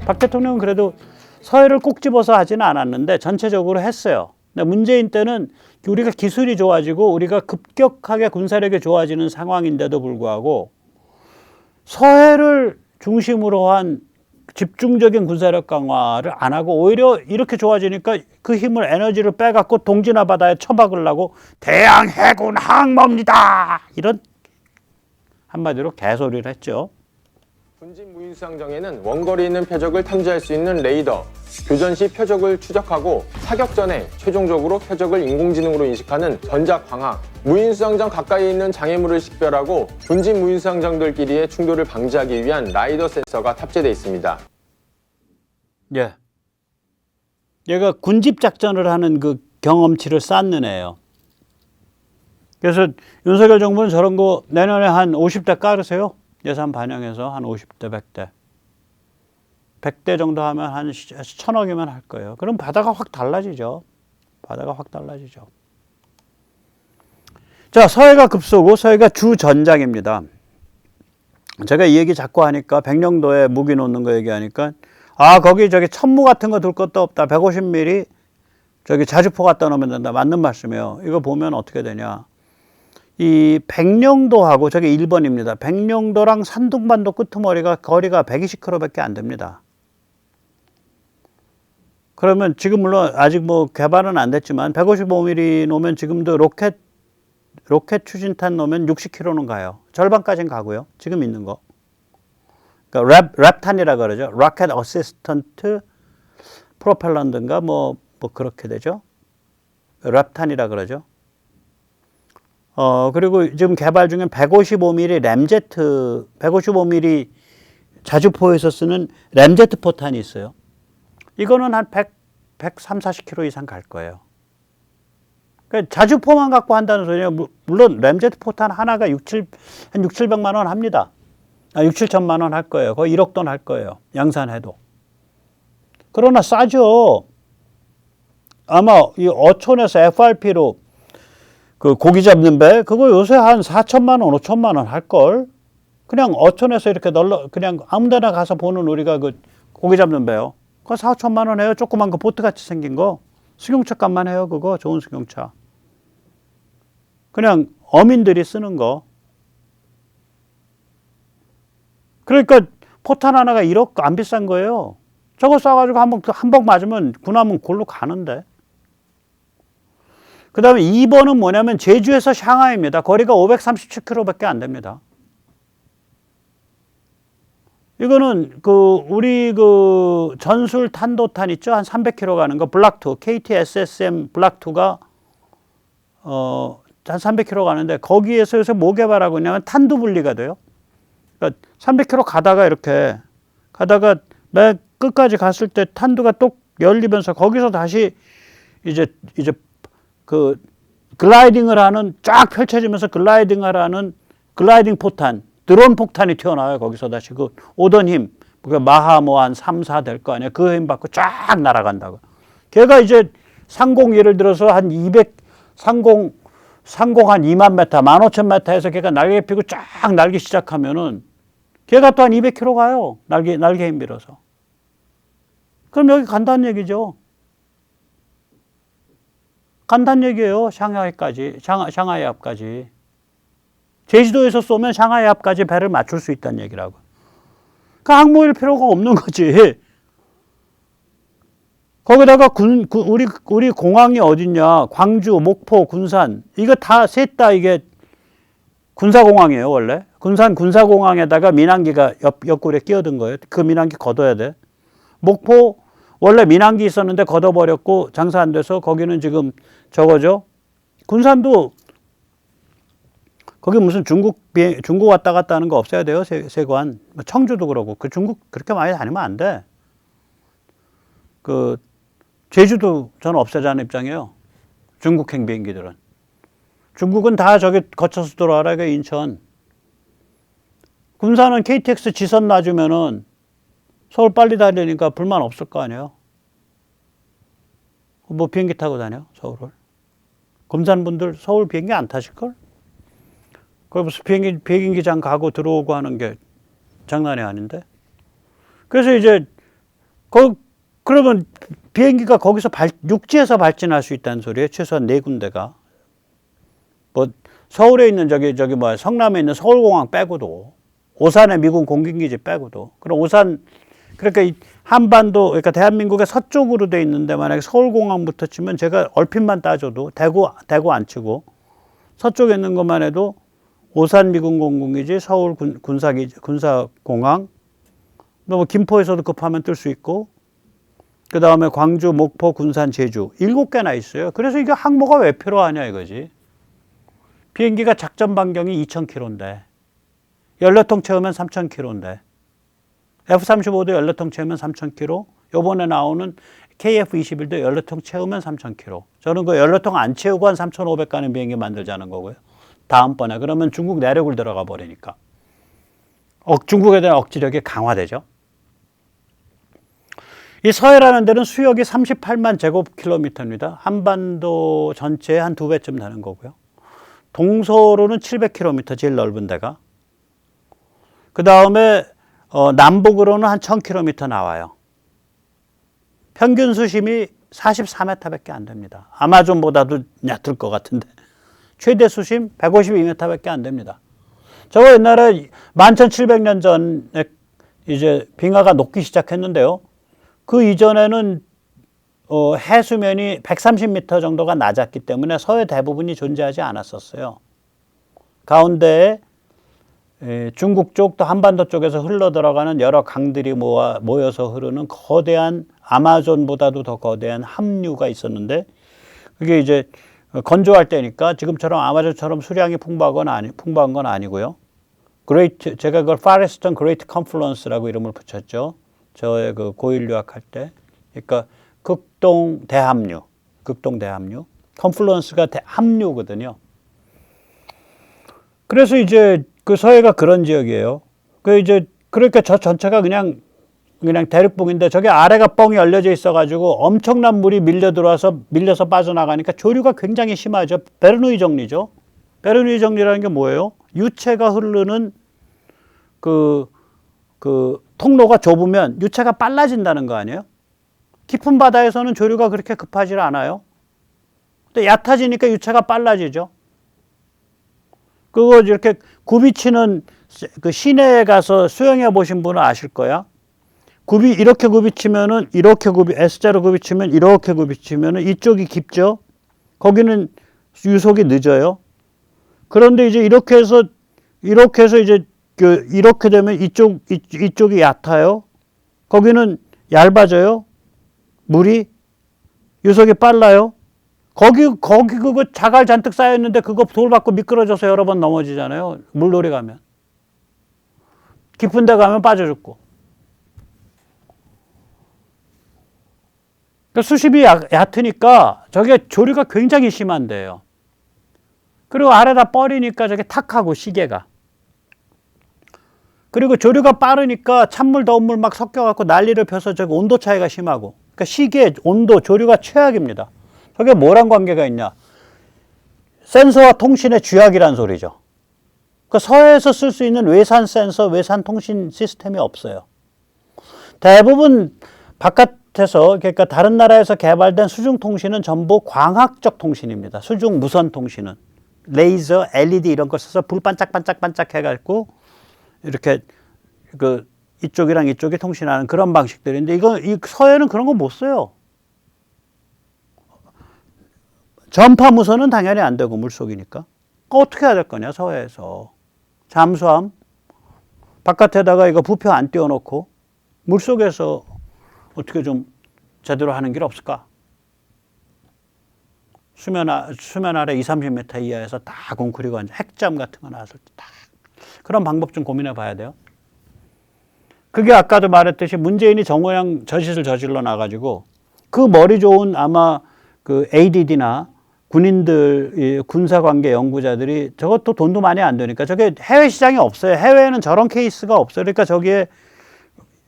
박 대통령은 그래도 서해를 꼭 집어서 하지는 않았는데 전체적으로 했어요. 근데 문재인 때는 우리가 기술이 좋아지고 우리가 급격하게 군사력이 좋아지는 상황인데도 불구하고 서해를 중심으로 한 집중적인 군사력 강화를 안 하고 오히려 이렇게 좋아지니까 그 힘을 에너지를 빼갖고 동진아 바다에 처박으려고 대양 해군 항모입니다. 이런 한마디로 개소리를 했죠. 군진 무인수상정에는 원거리 있는 표적을 탐지할 수 있는 레이더, 교전 시 표적을 추적하고 사격 전에 최종적으로 표적을 인공지능으로 인식하는 전자광학, 무인수상정 가까이 있는 장애물을 식별하고 군진 무인수상정들끼리의 충돌을 방지하기 위한 라이더 센서가 탑재되어 있습니다. 예. 얘가 군집 작전을 하는 그 경험치를 쌓는 애예요. 그래서 윤석열 정부는 저런 거 내년에 한 50대 깔으세요. 예산 반영해서 한 50대, 100대. 100대 정도 하면 한 1000억이면 할 거예요. 그럼 바다가 확 달라지죠. 바다가 확 달라지죠. 자, 서해가 급소고 서해가 주전장입니다. 제가 이 얘기 자꾸 하니까 백령도에 무기 놓는 거 얘기하니까 거기 저기 천무 같은 거 둘 것도 없다. 150mm 저기 자주포 갖다 놓으면 된다. 맞는 말씀이에요. 이거 보면 어떻게 되냐. 이 백령도하고 저게 1번입니다. 백령도랑 산둥반도 끄트머리가 거리가 120km밖에 안 됩니다. 그러면 지금 물론 아직 뭐 개발은 안 됐지만 155mm 놓으면 지금도 로켓 추진탄 놓으면 60km는 가요. 절반까지는 가고요. 지금 있는 거. 그러니까 랩탄이라 그러죠. Rocket Assistant Propellan트인가 뭐 그렇게 되죠. 랩탄이라 그러죠. 그리고 지금 개발 중에 155mm 램제트, 155mm 자주포에서 쓰는 램제트 포탄이 있어요. 이거는 한 130, 40km 이상 갈 거예요. 그러니까 자주포만 갖고 한다는 소리예요. 물론 램제트 포탄 하나가 한 6, 700만 원 합니다. 6, 7천만 원 할 거예요. 거의 1억 돈 할 거예요. 양산해도. 그러나 싸죠. 아마 이 어촌에서 FRP로 그 고기 잡는 배, 그거 요새 한 4천만 원, 5천만 원 할걸? 그냥 어촌에서 이렇게 그냥 아무 데나 가서 보는 우리가 그 고기 잡는 배요. 그거 4, 5천만 원 해요. 조그만 거 보트 같이 생긴 거. 승용차 값만 해요. 그거 좋은 승용차. 그냥 어민들이 쓰는 거. 그러니까 포탄 하나가 1억 안 비싼 거예요. 저거 쏴가지고 한 번 맞으면 군함은 골로 가는데. 그 다음에 2번은 뭐냐면 제주에서 샹하이입니다. 거리가 537km밖에 안 됩니다. 이거는 우리 전술 탄도탄 있죠? 한 300km 가는 거 블락2, KT-SSM 블락2가 한 300km 가는데 거기에서 요새 뭐 개발하고 있냐면 탄두 분리가 돼요. 그러니까 300km 가다가 맨 끝까지 갔을 때 탄두가 똑 열리면서 거기서 다시 이제 그 글라이딩을 하는 쫙 펼쳐지면서 글라이딩을 하는 글라이딩 포탄, 드론 폭탄이 튀어나와요. 거기서 다시 그 오던 힘, 마하 뭐 한 3, 4 될 거 아니에요. 그 힘 받고 쫙 날아간다고. 걔가 이제 상공 예를 들어서 한 상공 한 2만 메타, 15,000m에서 걔가 날개 피고 쫙 날기 시작하면은 걔가 또 한 200km 가요. 날개 힘 빌어서. 그럼 여기 간다는 얘기죠. 간단한 얘기예요. 샹하이 앞까지. 제주도에서 쏘면 샹하이 앞까지 배를 맞출 수 있다는 얘기라고. 그 항모일 필요가 없는 거지. 거기다가 우리 공항이 어딨냐. 광주, 목포, 군산. 이거 셋 다 이게 군사공항이에요, 원래. 군산 군사공항에다가 민항기가 옆구리에 끼어든 거예요. 그 민항기 걷어야 돼. 목포, 원래 민항기 있었는데 걷어버렸고 장사 안 돼서 거기는 지금 저거죠. 군산도 거기 무슨 중국 왔다 갔다 하는 거 없애야 돼요. 세관. 청주도 그러고. 중국 그렇게 많이 다니면 안 돼. 제주도 저는 없애자는 입장이에요. 중국행 비행기들은. 중국은 다 저기 거쳐서 들어와라. 이게 인천. 군산은 KTX 지선 놔주면은 서울 빨리 다니니까 불만 없을 거 아니에요. 뭐 비행기 타고 다녀, 서울을. 검사분들 서울 비행기 안 타실걸? 거기 무슨 비행기장 가고 들어오고 하는 게 장난이 아닌데. 그래서 이제 그러면 비행기가 거기서 육지에서 발진할 수 있다는 소리예요. 최소한 4군데가. 뭐 서울에 있는 저기 뭐야 성남에 있는 서울공항 빼고도, 오산의 미군 공군기지 빼고도. 그럼 오산, 그러니까 이 한반도, 그러니까 대한민국의 서쪽으로 돼 있는데 만약에 서울공항부터 치면 제가 얼핏만 따져도 대구 안 치고 서쪽에 있는 것만 해도 오산 미군 공군기지, 서울 군사공항, 뭐 김포에서도 급하면 뜰 수 있고, 그 다음에 광주, 목포, 군산, 제주 7개나 있어요. 그래서 이게 항모가 왜 필요하냐 이거지. 비행기가 작전 반경이 2,000km인데 연료통 채우면 3,000km인데 F-35도 연료통 채우면 3,000km, 요번에 나오는 KF-21도 연료통 채우면 3,000km. 저는 그 연료통 안 채우고 한 3,500 가는 비행기 만들자는 거고요. 다음번에. 그러면 중국 내륙을 들어가 버리니까. 중국에 대한 억지력이 강화되죠. 이 서해라는 데는 수역이 38만 제곱킬로미터입니다. 한반도 전체의 한 2배쯤 되는 거고요. 동서로는 700km, 제일 넓은 데가. 그 다음에 남북으로는 한 1000km 나와요. 평균 수심이 44m밖에 안 됩니다. 아마존보다도 얕을 것 같은데. 최대 수심 152m밖에 안 됩니다. 저거 옛날에 11,700년 전에 이제 빙하가 녹기 시작했는데요. 그 이전에는 해수면이 130m 정도가 낮았기 때문에 서해 대부분이 존재하지 않았었어요. 가운데에 중국 쪽 또 한반도 쪽에서 흘러 들어가는 여러 강들이 모여서 흐르는 거대한, 아마존보다도 더 거대한 함류가 있었는데, 그게 이제 건조할 때니까 지금처럼 아마존처럼 수량이 풍부한 건 아니고요. 제가 그걸 파레스턴 그레이트 컨플루언스라고 이름을 붙였죠. 저의 그 고1 유학할 때. 그러니까 극동 대함류. 컨플루언스가 함류거든요. 그래서 이제 그 서해가 그런 지역이에요. 그러니까 저 전체가 그냥 대륙봉인데 저게 아래가 뻥이 열려져 있어가지고 엄청난 물이 밀려서 빠져나가니까 조류가 굉장히 심하죠. 베르누이 정리죠. 베르누이 정리라는 게 뭐예요? 유체가 흐르는 그 통로가 좁으면 유체가 빨라진다는 거 아니에요? 깊은 바다에서는 조류가 그렇게 급하지 않아요. 근데 얕아지니까 유체가 빨라지죠. 그거 이렇게 굽이치는 그 시내에 가서 수영해 보신 분은 아실 거야. 이렇게 굽이치면은 S자로 굽이치면 이렇게 굽이치면은 이쪽이 깊죠. 거기는 유속이 늦어요. 그런데 이제 이렇게 해서 이제 이렇게 되면 이쪽이 얕아요. 거기는 얇아져요. 물이 유속이 빨라요. 거기 그거 자갈 잔뜩 쌓여 있는데 그거 돌 받고 미끄러져서 여러 번 넘어지잖아요. 물놀이 가면. 깊은 데 가면 빠져 죽고. 그러니까 수심이 얕으니까 저게 조류가 굉장히 심한데요. 그리고 아래다 뻘이니까 저게 탁하고 시계가. 그리고 조류가 빠르니까 찬물, 더운 물 막 섞여갖고 난리를 펴서 저기 온도 차이가 심하고. 그러니까 시계, 온도, 조류가 최악입니다. 저게 뭐랑 관계가 있냐? 센서와 통신의 쥐약이란 소리죠. 그 서해에서 쓸 수 있는 외산 센서, 외산 통신 시스템이 없어요. 대부분 바깥에서, 그러니까 다른 나라에서 개발된 수중 통신은 전부 광학적 통신입니다. 수중 무선 통신은. 레이저, LED 이런 걸 써서 불 반짝반짝 해갖고 이렇게 이쪽이랑 이쪽이 통신하는 그런 방식들인데 이 서해는 그런 거 못 써요. 전파 무선은 당연히 안 되고 물속이니까. 어떻게 해야 될 거냐 서해에서. 잠수함 바깥에다가 이거 부표 안 띄워놓고 물속에서 어떻게 좀 제대로 하는 길 없을까? 수면 아래 20-30m 이하에서 다 웅크리고 앉아 핵잠 같은 거 나왔을 때 딱 그런 방법 좀 고민해 봐야 돼요. 그게 아까도 말했듯이 문재인이 정호영 저짓을 저질러 놔가지고 그 머리 좋은 아마 그 ADD나 군인들, 군사관계 연구자들이 저것도 돈도 많이 안 되니까 저게 해외 시장이 없어요. 해외에는 저런 케이스가 없어요. 그러니까 저기에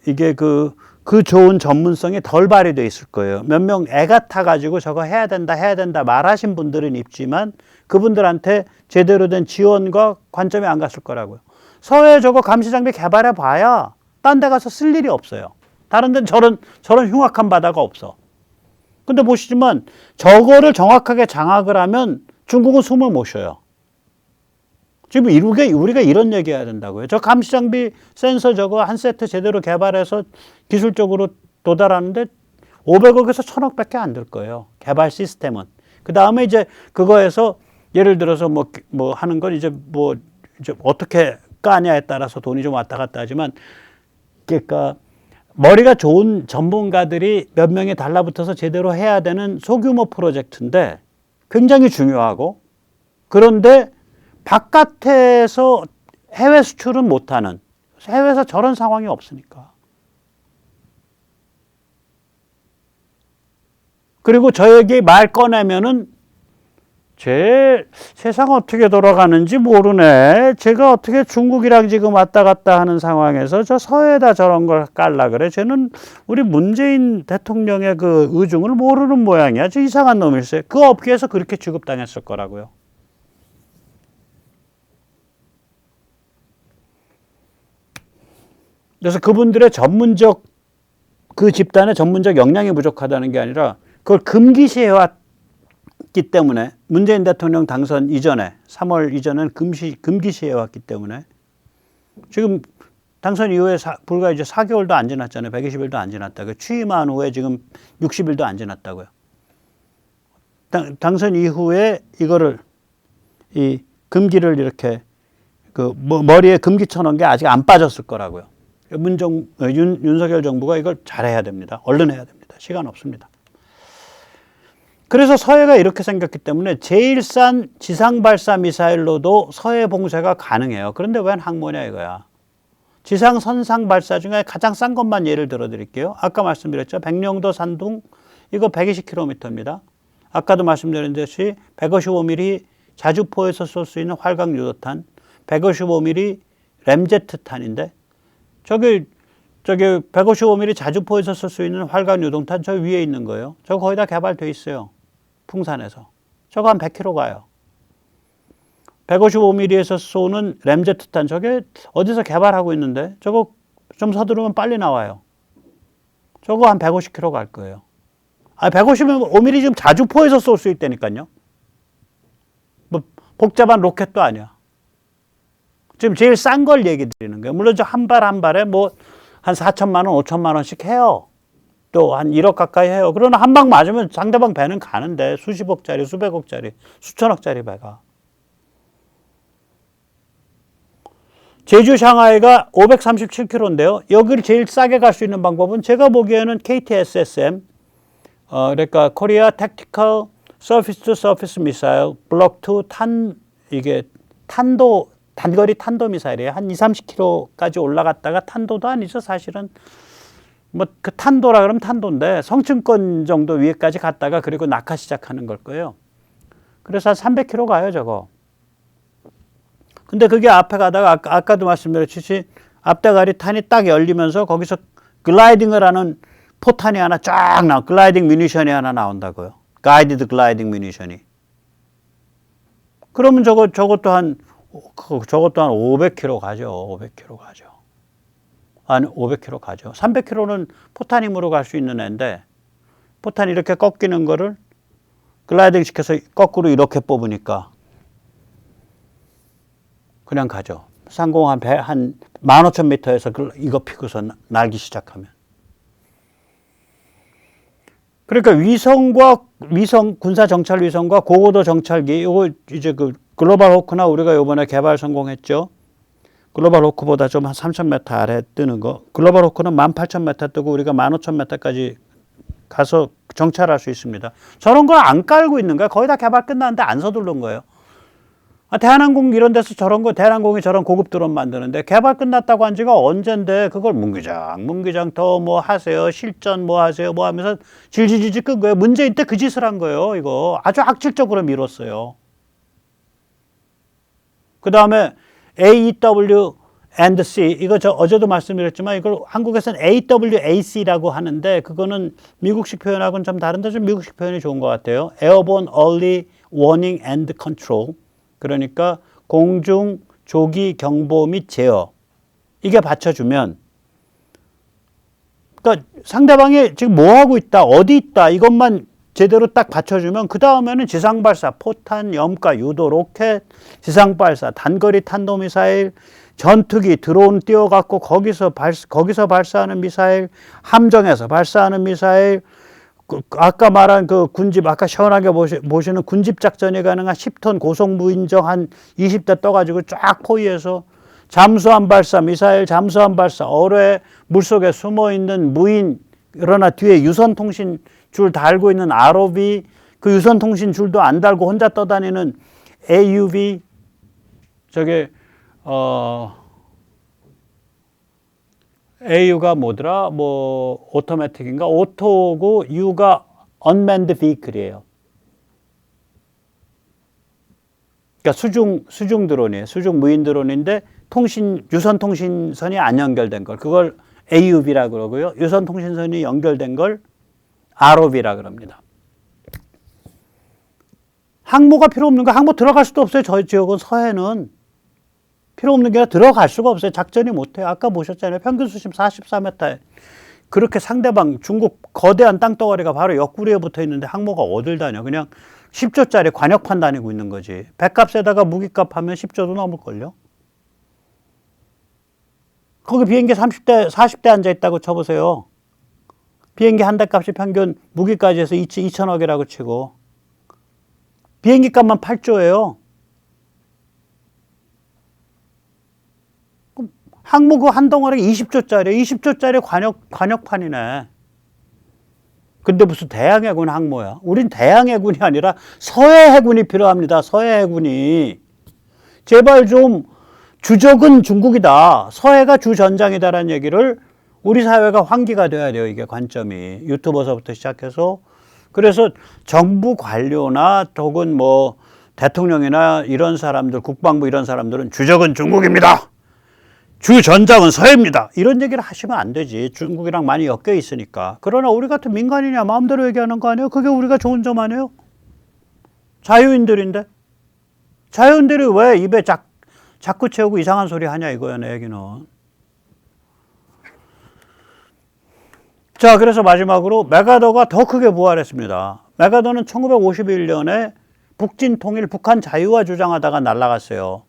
이게 그 좋은 전문성이 덜 발휘되어 있을 거예요. 몇 명 애가 타가지고 저거 해야 된다 말하신 분들은 있지만 그분들한테 제대로 된 지원과 관점이 안 갔을 거라고요. 서해 저거 감시장비 개발해 봐야 딴 데 가서 쓸 일이 없어요. 다른 데는 저런 흉악한 바다가 없어. 근데 보시지만 저거를 정확하게 장악을 하면 중국은 숨을 못 쉬어요. 지금 우리가 이런 얘기 해야 된다고요. 저 감시장비 센서 저거 한 세트 제대로 개발해서 기술적으로 도달하는데 500억에서 1000억밖에 안 들 거예요. 개발 시스템은. 그 다음에 이제 그거에서 예를 들어서 뭐 하는 건 이제 어떻게 까냐에 따라서 돈이 좀 왔다 갔다 하지만 그러니까 머리가 좋은 전문가들이 몇 명이 달라붙어서 제대로 해야 되는 소규모 프로젝트인데 굉장히 중요하고 그런데 바깥에서 해외 수출은 못하는 해외에서 저런 상황이 없으니까. 그리고 저에게 말 꺼내면은 세상 어떻게 돌아가는지 모르네. 제가 어떻게 중국이랑 지금 왔다 갔다 하는 상황에서 저 서해에다 저런 걸 깔라 그래. 쟤는 우리 문재인 대통령의 그 의중을 모르는 모양이야. 저 이상한 놈일세. 그 업계에서 그렇게 취급당했을 거라고요. 그래서 그분들의 그 집단의 전문적 역량이 부족하다는 게 아니라 그걸 금기시해왔기 때문에 문재인 대통령 당선 이전에 3월 이전엔 금기시해왔기 때문에 지금 당선 이후에 불과 이제 4개월도 안 지났잖아요. 120일도 안 지났다고요. 취임한 후에 지금 60일도 안 지났다고요. 당선 이후에 이거를 이 금기를 이렇게 머리에 금기 쳐놓은 게 아직 안 빠졌을 거라고요. 윤석열 정부가 이걸 잘해야 됩니다. 얼른 해야 됩니다. 시간 없습니다. 그래서 서해가 이렇게 생겼기 때문에 제일 싼 지상 발사 미사일로도 서해 봉쇄가 가능해요. 그런데 웬 항모냐 이거야. 지상 선상 발사 중에 가장 싼 것만 예를 들어 드릴게요. 아까 말씀드렸죠. 백령도 산둥 이거 120km입니다. 아까도 말씀드렸듯이 155mm 자주포에서 쏠 수 있는 활강 유도탄, 155mm 램제트탄인데 저기 155mm 자주포에서 쓸 수 있는 활강 유도탄 저 위에 있는 거예요. 저거 거의 다 개발돼 있어요. 풍산에서. 저거 한 100km 가요. 155mm에서 쏘는 램제트탄 저게 어디서 개발하고 있는데 저거 좀 서두르면 빨리 나와요. 저거 한 150km 갈 거예요. 155mm 지금 자주포에서 쏠 수 있다니까요. 뭐 복잡한 로켓도 아니야. 지금 제일 싼 걸 얘기 드리는 거예요. 물론 저 한 발 한 발에 뭐 한 4천만 원, 5천만 원씩 해요. 또 한 1억 가까이 해요. 그러나 한 방 맞으면 상대방 배는 가는데 수십억짜리, 수백억짜리, 수천억짜리 배가. 제주 샹하이가 537km인데요. 여기를 제일 싸게 갈 수 있는 방법은 제가 보기에는 KTSSM, 그러니까 코리아 택티컬 서피스 투 서피스 미사일 블록 2 이게 단거리 탄도 미사일이에요. 한 20-30km까지 올라갔다가 탄도도 아니죠. 사실은 뭐 그 탄도라 그러면 탄도인데 성층권 정도 위에까지 갔다가 그리고 낙하 시작하는 걸 거예요. 그래서 한 300km 가요, 저거. 근데 그게 앞에 가다가 아까도 말씀드렸듯이 앞대가리 탄이 딱 열리면서 거기서 글라이딩을 하는 포탄이 하나 쫙 글라이딩 뮤니션이 하나 나온다고요. 가이디드 글라이딩 뮤니션이. 그러면 저것도 한 500km 가죠. 500km 가죠. 한 500km 가죠. 300km는 포탄 힘으로 갈 수 있는 애인데 포탄이 이렇게 꺾이는 거를 글라이딩 시켜서 거꾸로 이렇게 뽑으니까 그냥 가죠. 상공 한 15,000m에서 이거 피고서 날기 시작하면. 그러니까 군사 정찰 위성과 고고도 정찰기, 이거 이제 그 글로벌 호크나 우리가 요번에 개발 성공했죠. 글로벌 호크보다 좀 한 3,000m 아래 뜨는 거. 글로벌 호크는 18,000m 뜨고 우리가 15,000m까지 가서 정찰할 수 있습니다. 저런 걸 안 깔고 있는 거야. 거의 다 개발 끝났는데 안 서두른 거예요. 대한항공 이런 데서 대한항공이 저런 고급 드론 만드는데 개발 끝났다고 한 지가 언젠데 그걸 문기장 더 뭐 하세요. 실전 뭐 하세요. 뭐 하면서 질질질질 끈 거예요. 문재인 때 그 짓을 한 거예요. 이거 아주 악질적으로 미뤘어요. 그 다음에 AEW&C 이거 저 어제도 말씀드렸지만 이걸 한국에서는 AWAC라고 하는데 그거는 미국식 표현하고는 좀 다른데 좀 미국식 표현이 좋은 것 같아요. Airborne Early Warning and Control. 그러니까 공중 조기 경보 및 제어. 이게 받쳐주면 그러니까 상대방이 지금 뭐 하고 있다, 어디 있다 이것만 제대로 딱 받쳐주면 그 다음에는 지상발사, 포탄, 염가, 유도, 로켓, 지상발사, 단거리 탄도미사일, 전투기, 드론 띄워갖고 거기서 발사하는 미사일, 함정에서 발사하는 미사일, 아까 말한 그 군집, 아까 시원하게 보시는 군집 작전이 가능한 10톤 고속 무인정 한 20대 떠가지고 쫙 포위해서 잠수함 발사, 미사일 잠수함 발사, 어뢰 물속에 숨어 있는 무인, 그러나 뒤에 유선 통신 줄 달고 있는 ROV, 그 유선 통신 줄도 안 달고 혼자 떠다니는 AUV, AU가 뭐더라? 뭐 오토매틱인가? 오토고 U가 unmanned vehicle이에요. 그러니까 수중 드론이에요. 수중 무인 드론인데 유선 통신선이 안 연결된 걸, 그걸 AUV라고 그러고요. 유선 통신선이 연결된 걸 ROV라 그럽니다. 항모가 필요 없는 거, 항모 들어갈 수도 없어요. 저희 지역은 서해는 필요 없는 게 아니라 들어갈 수가 없어요. 작전이 못해요. 아까 보셨잖아요. 평균 수심 44m에 그렇게 상대방 중국 거대한 땅덩어리가 바로 옆구리에 붙어 있는데 항모가 어딜 다녀. 그냥 10조짜리 관역판 다니고 있는 거지. 배값에다가 무기값 하면 10조도 넘을걸요. 거기 비행기 30대, 40대 앉아있다고 쳐보세요. 비행기 한 대 값이 평균 무기까지 해서 2천억이라고 치고. 비행기 값만 8조예요. 항모 그 한 덩어리 20조짜리 관역판이네. 근데 무슨 대양해군 항모야. 우린 대양해군이 아니라 서해해군이 필요합니다. 서해해군이. 제발 좀 주적은 중국이다, 서해가 주전장이다라는 얘기를 우리 사회가 환기가 돼야 돼요. 이게 관점이. 유튜버서부터 시작해서. 그래서 정부 관료나 혹은 뭐 대통령이나 이런 사람들, 국방부 이런 사람들은 주적은 중국입니다, 주전장은 서해입니다, 이런 얘기를 하시면 안 되지. 중국이랑 많이 엮여 있으니까. 그러나 우리 같은 민간인이야 마음대로 얘기하는 거 아니에요? 그게 우리가 좋은 점 아니에요? 자유인들인데. 자유인들이 왜 입에 자꾸 채우고 이상한 소리 하냐 이거야, 내 얘기는. 자, 그래서 마지막으로 메가더가 더 크게 부활했습니다. 메가더는 1951년에 북진 통일, 북한 자유화 주장하다가 날아갔어요.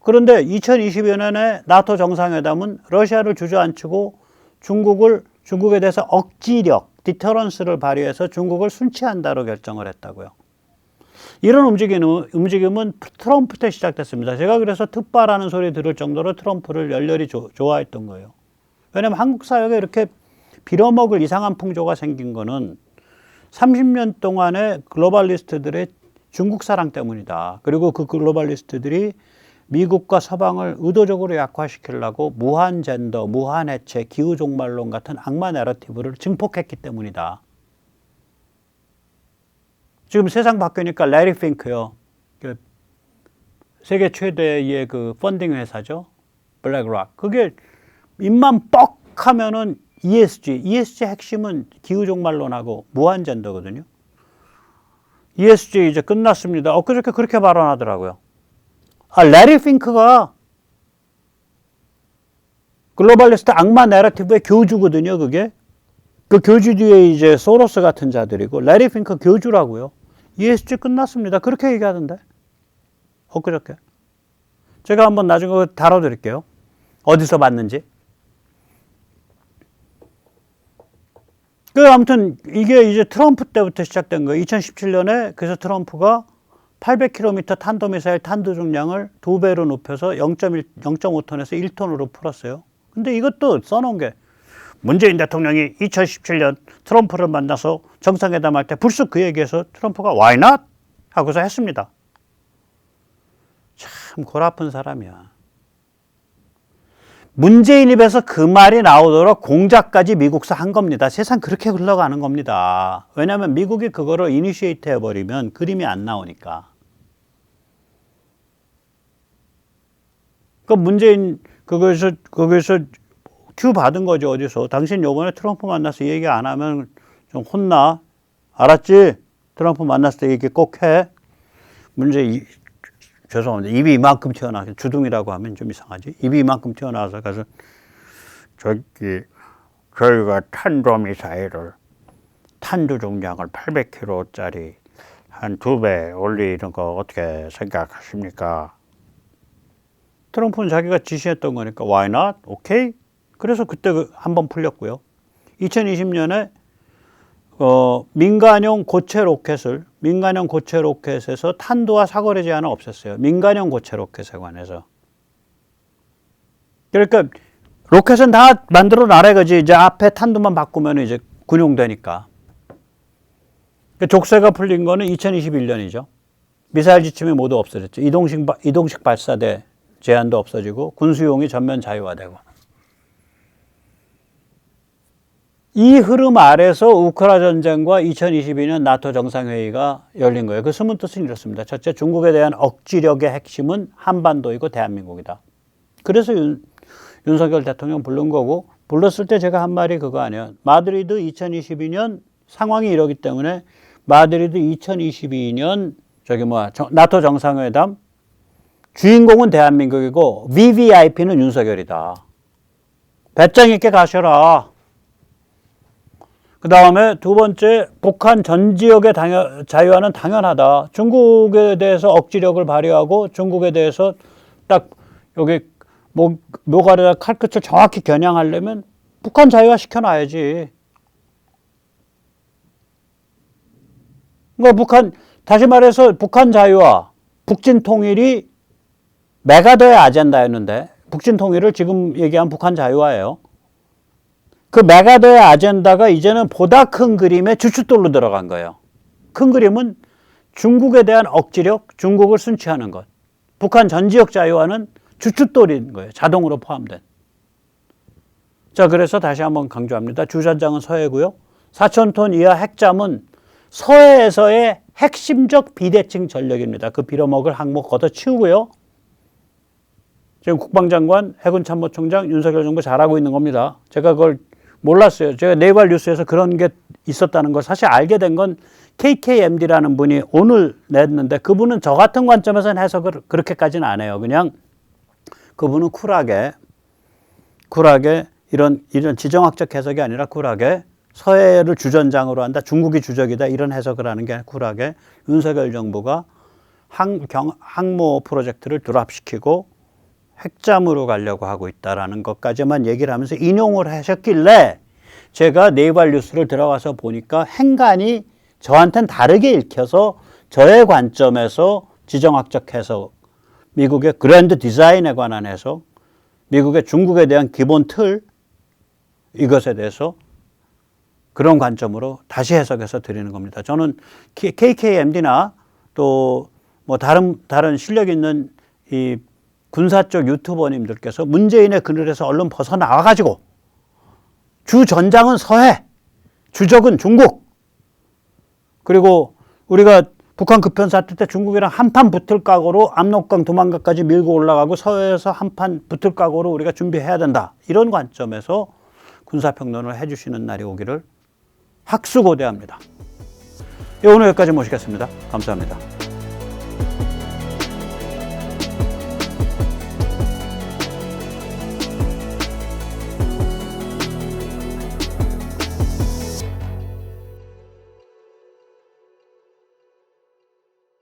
그런데 2020년에 나토 정상회담은 러시아를 주저앉히고 중국에 대해서 억지력, 디터런스를 발휘해서 중국을 순치한다로 결정을 했다고요. 이런 움직임은 트럼프 때 시작됐습니다. 제가 그래서 특바라는 소리 들을 정도로 트럼프를 열렬히 좋아했던 거예요. 왜냐하면 한국 사회가 이렇게 빌어먹을 이상한 풍조가 생긴 거는 30년 동안의 글로벌리스트들의 중국 사랑 때문이다. 그리고 그 글로벌리스트들이 미국과 서방을 의도적으로 약화시키려고 무한 젠더, 무한 해체, 기후 종말론 같은 악마 내러티브를 증폭했기 때문이다. 지금 세상 바뀌니까 레리 핑크요. 세계 최대의 그 펀딩 회사죠. 블랙락. 그게 입만 뻑 하면은 ESG 핵심은 기후 종말론하고 무한 젠더거든요. ESG 이제 끝났습니다. 엊그저께 그렇게 발언하더라고요. 레리 핑크가 글로벌리스트 악마 내러티브의 교주거든요, 그게. 그 교주 뒤에 이제 소로스 같은 자들이고, 레리 핑크 교주라고요. ESG 끝났습니다. 그렇게 얘기하던데. 엊그저께. 제가 한번 나중에 다뤄드릴게요. 어디서 봤는지. 아무튼 이게 이제 트럼프 때부터 시작된 거예요. 2017년에 그래서 트럼프가 800km 탄도미사일 탄두 중량을 2배로 높여서 0.5톤에서 1톤으로 풀었어요. 근데 이것도 써놓은 게 문재인 대통령이 2017년 트럼프를 만나서 정상회담할 때 불쑥 그 얘기해서 트럼프가 Why not? 하고서 했습니다. 참 골아픈 사람이야. 문재인 입에서 그 말이 나오도록 공작까지 미국서 한 겁니다. 세상 그렇게 흘러가는 겁니다. 왜냐하면 미국이 그거를 이니시에이트 해버리면 그림이 안 나오니까. 그 문재인 거기서 큐 받은 거죠. 어디서. 당신 요번에 트럼프 만나서 얘기 안 하면 좀 혼나. 알았지? 트럼프 만났을 때 얘기 꼭 해. 죄송합니다. 입이 이만큼 튀어나와서, 주둥이라고 하면 좀 이상하지. 입이 이만큼 튀어나와서 가서 저희가 탄도미사일을 탄두 중량을 800kg짜리 한 2배 올리는 거 어떻게 생각하십니까? 트럼프는 자기가 지시했던 거니까 why not? 오케이? 그래서 그때 한번 풀렸고요. 2020년에 민간용 고체 로켓에서 탄두와 사거리 제한을 없앴어요. 민간용 고체 로켓에 관해서. 그러니까 로켓은 다 만들어 놔라 이거지. 이제 앞에 탄두만 바꾸면 이제 군용되니까. 족쇄가 풀린 거는 2021년이죠. 미사일 지침이 모두 없어졌죠. 이동식 발사대 제한도 없어지고 군수용이 전면 자유화되고. 이 흐름 아래서 우크라이나 전쟁과 2022년 나토 정상회의가 열린 거예요. 그 숨은 뜻은 이렇습니다. 첫째, 중국에 대한 억지력의 핵심은 한반도이고 대한민국이다. 그래서 윤석열 대통령 부른 거고, 불렀을 때 제가 한 말이 그거 아니에요. 마드리드 2022년 상황이 이러기 때문에 마드리드 2022년 나토 정상회담 주인공은 대한민국이고 VVIP는 윤석열이다. 배짱 있게 가셔라. 그 다음에 두 번째, 북한 전 지역의 자유화는 당연하다. 중국에 대해서 억지력을 발휘하고 중국에 대해서 딱 여기 묘가리나 칼끝을 정확히 겨냥하려면 북한 자유화 시켜놔야지. 그러니까 다시 말해서 북한 자유화, 북진 통일이 메가더의 아젠다였는데, 북진 통일을 지금 얘기한 북한 자유화예요. 그 메가더의 아젠다가 이제는 보다 큰 그림의 주춧돌로 들어간 거예요. 큰 그림은 중국에 대한 억지력, 중국을 순치하는 것. 북한 전 지역 자유화는 주춧돌인 거예요. 자동으로 포함된. 자, 그래서 다시 한번 강조합니다. 주전장은 서해고요. 4,000톤 이하 핵잠은 서해에서의 핵심적 비대칭 전력입니다. 그 빌어먹을 항목 걷어치우고요. 지금 국방장관, 해군참모총장, 윤석열 정부 잘하고 있는 겁니다. 제가 그걸 몰랐어요. 제가 네이버 뉴스에서 그런 게 있었다는 걸 사실 알게 된 건 KKMD라는 분이 오늘 냈는데, 그분은 저 같은 관점에서는 해석을 그렇게까지는 안 해요. 그냥 그분은 쿨하게 이런 지정학적 해석이 아니라 쿨하게 서해를 주전장으로 한다, 중국이 주적이다, 이런 해석을 하는 게 쿨하게 윤석열 정부가 항모 프로젝트를 드랍시키고 핵잠으로 가려고 하고 있다라는 것까지만 얘기를 하면서 인용을 하셨길래, 제가 네이버 뉴스를 들어가서 보니까 행간이 저한테는 다르게 읽혀서 저의 관점에서 지정학적 해석, 미국의 그랜드 디자인에 관한 해석, 미국의 중국에 대한 기본 틀, 이것에 대해서 그런 관점으로 다시 해석해서 드리는 겁니다. 저는 KKMD나 또 뭐 다른 실력 있는 이 군사 쪽 유튜버님들께서 문재인의 그늘에서 얼른 벗어나와가지고 주전장은 서해, 주적은 중국, 그리고 우리가 북한 급변 사태 때 중국이랑 한판 붙을 각오로 압록강 두만강까지 밀고 올라가고 서해에서 한판 붙을 각오로 우리가 준비해야 된다. 이런 관점에서 군사평론을 해주시는 날이 오기를 학수고대합니다. 오늘 여기까지 모시겠습니다. 감사합니다.